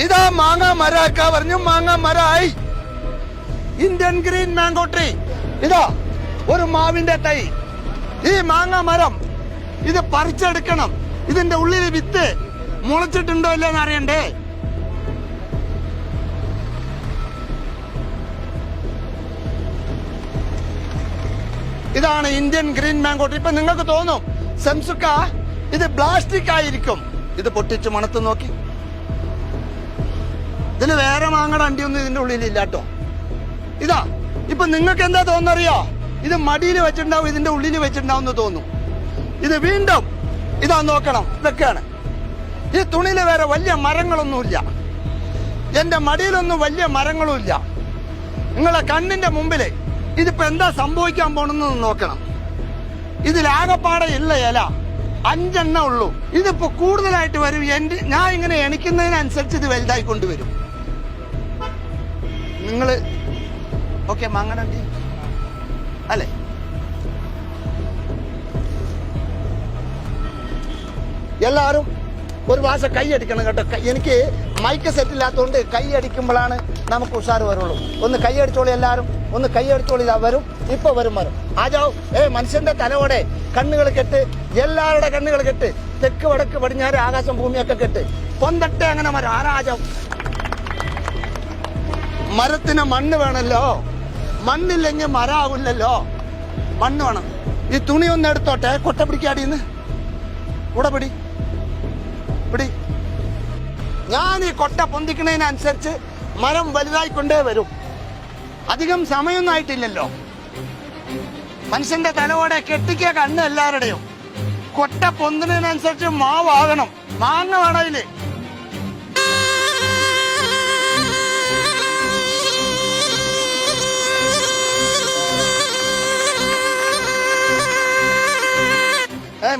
ഇതാ മാങ്ങ മരക്ക പറഞ്ഞു, മാങ്ങ മരമായി. Indian green mango tree. ഇതാ ഒരു മാവിന്റെ തൈ. ഈ മാങ്ങ മരം ഇത് പറിച്ചെടുക്കണം. ഇതിന്റെ ഉള്ളിൽ വിത്ത് മുളച്ചിട്ടുണ്ടോ ഇല്ലെന്ന് അറിയണ്ടേ? ഇതാണ് ഇന്ത്യൻ ഗ്രീൻ മാംഗോ ട്രീ. ഇപ്പൊ നിങ്ങൾക്ക് തോന്നും സെംസുക്ക ഇത് പ്ലാസ്റ്റിക് ആയിരിക്കും. ഇത് പൊട്ടിച്ച് മണത്ത് നോക്കി. ഇതിന് വേറെ മാങ്ങയുടെ അണ്ടിയൊന്നും ഇതിന്റെ ഉള്ളിലില്ല കേട്ടോ. ഇതാ ഇപ്പൊ നിങ്ങൾക്ക് എന്താ തോന്നറിയോ? ഇത് മടിയിൽ വെച്ചിട്ടുണ്ടാവും, ഇതിന്റെ ഉള്ളിൽ വെച്ചിട്ടുണ്ടാവും എന്ന് തോന്നും. ഇത് വീണ്ടും ഇതാ നോക്കണം. ഇതൊക്കെയാണ് ഈ തുണിയില്. വേറെ വലിയ മരങ്ങളൊന്നുമില്ല. എന്റെ മടിയിലൊന്നും വലിയ മരങ്ങളും ഇല്ല. നിങ്ങളെ കണ്ണിന്റെ മുമ്പില് ഇതിപ്പോ എന്താ സംഭവിക്കാൻ പോണെന്ന് നോക്കണം. ഇതിലാകപ്പാടെ ഇല്ല ഇല 5 എണ്ണം ഉള്ളൂ. ഇതിപ്പോ കൂടുതലായിട്ട് വരും. ഞാൻ ഇങ്ങനെ എണിക്കുന്നതിനനുസരിച്ച് ഇത് വലുതായി കൊണ്ടുവരും. നിങ്ങള് ഓക്കെ മാങ്ങടണ്ടി അല്ലേ? എല്ലാരും ഒരു ഭാഷ കൈ അടിക്കണം കേട്ടോ. എനിക്ക് മൈക്ക് സെറ്റ് ഇല്ലാത്തതുകൊണ്ട് കൈ അടിക്കുമ്പോഴാണ് നമുക്ക് ഉഷാറ് വരുള്ളൂ. ഒന്ന് കൈ അടിച്ചോളി എല്ലാരും, ഒന്ന് കൈ അടിച്ചോളി. ഇതാ വരും, ഇപ്പൊ വരും. ആജാവ്. മനുഷ്യന്റെ തലയോടെ കണ്ണുകൾ കെട്ട്, എല്ലാവരുടെ കണ്ണുകൾ കെട്ട്. തെക്ക് വടക്ക് പടിഞ്ഞാറ് ആകാശം ഭൂമിയൊക്കെ കെട്ട്. പൊന്തട്ടെ അങ്ങനെ മരം. ആരാജാവ്. മരത്തിന് മണ്ണ് വേണല്ലോ. മണ്ണില്ലെങ്കിൽ മരാവില്ലല്ലോ. മണ്ണ് വേണം. ഈ തുണി ഒന്ന് എടുത്തോട്ടെ. കൊട്ട പിടിക്കാടിന്ന് കൂടെ പിടി. ഞാൻ ഈ കൊട്ട പൊന്തിക്കുന്നതിനനുസരിച്ച് മരം വലുതായിക്കൊണ്ടേ വരും. അധികം സമയമൊന്നും ആയിട്ടില്ലല്ലോ. മനുഷ്യന്റെ തലയോടെ കെട്ടിക്ക കണ്ണ് എല്ലാവരുടെയും. കൊട്ട പൊന്തുന്നതിനനുസരിച്ച് മാവാകണം. മാങ്ങ വേണം അതില്.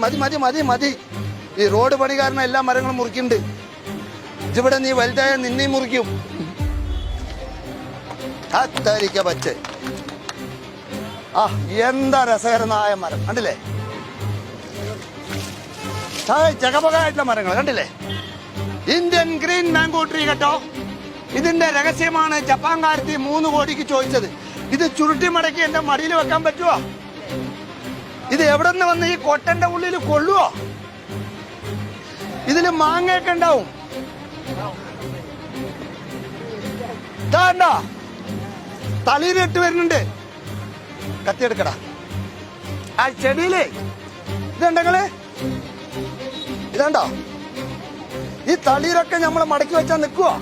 മതി മതി മതി മതി. ഈ റോഡ് പണി കാരണം എല്ലാ മരങ്ങളും മുറിക്കുന്നുണ്ട്. ഇവിടെ നീ വലുതായ നിന്നെയും മുറിക്കും. അത്താരിക്ക പച്ച. എന്താ രസകരമായ മരം കണ്ടില്ലേ? ചകപകായിട്ടുള്ള മരങ്ങൾ കണ്ടില്ലേ? ഇന്ത്യൻ ഗ്രീൻ മാംഗോ ട്രീ കേട്ടോ. ഇതിന്റെ രഹസ്യമാണ് ജപ്പാൻകാരത്തി 3 കോടിക്ക് ചോദിച്ചത്. ഇത് ചുരുട്ടി മടക്കി എന്റെ മടിയിൽ വെക്കാൻ പറ്റുമോ? ഇത് എവിടെ നിന്ന് വന്ന് ഈ കൊട്ടന്റെ ഉള്ളിൽ കൊള്ളുവോ? ഇതില് മാങ്ങയൊക്കെ ഉണ്ടാവും. തളിരിട്ട് വരുന്നുണ്ട്. കത്തിയെടുക്കടാ. ആ ചെടിയില് ഇതുണ്ടെങ്കില് ഇതുണ്ടോ? ഈ തളിരൊക്കെ നമ്മൾ മടക്കി വെച്ചാൽ നിൽക്കുവോ?